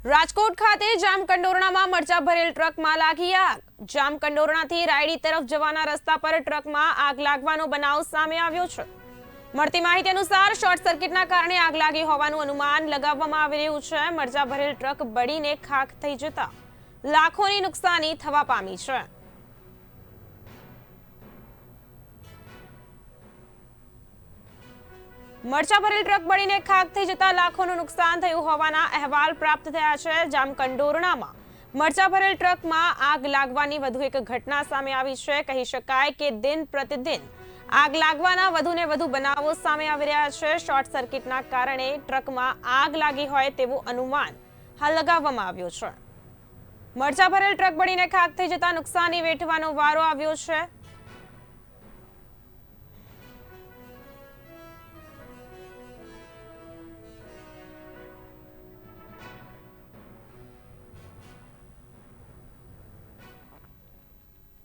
રાજકોટ ખાતે જામકંડોરણામાં મરચા ભરેલ ટ્રકમાં લાગી આગ। જામકંડોરણાથી રાયડી તરફ જવાના રસ્તા પર ટ્રકમાં આગ લાગવાનો બનાવ સામે આવ્યો છે। મળતી માહિતી અનુસાર શોર્ટ સર્કિટના કારણે આગ લાગી હોવાનું અનુમાન લગાવવામાં આવી રહ્યું છે। મરચા ભરેલ ટ્રક બળીને ખાખ થઈ જતા લાખોની નુકસાની થવા પામી છે। મરચા ભરેલ ટ્રક બળીને ખાખ થઈ જતા લાખોનું નુકસાન થયું હોવાના અહેવાલ પ્રાપ્ત થયા છે। જામકંડોરણામાં મરચા ભરેલ ટ્રકમાં આગ લાગવાની વધુ એક ઘટના સામે આવી છે। કહી શકાય કે દિન પ્રતિદિન આગ લાગવાના વધુને વધુ બનાવો સામે આવી રહ્યા છે। શોર્ટ સર્કિટના કારણે ટ્રકમાં આગ લાગી હોય તેવું અનુમાન હાલ લગાવવામાં આવ્યું છે। મરચા ભરેલ ટ્રક બળીને ખાખ થઈ જતા નુકસાની વેઠવાનો વારો આવ્યો છે।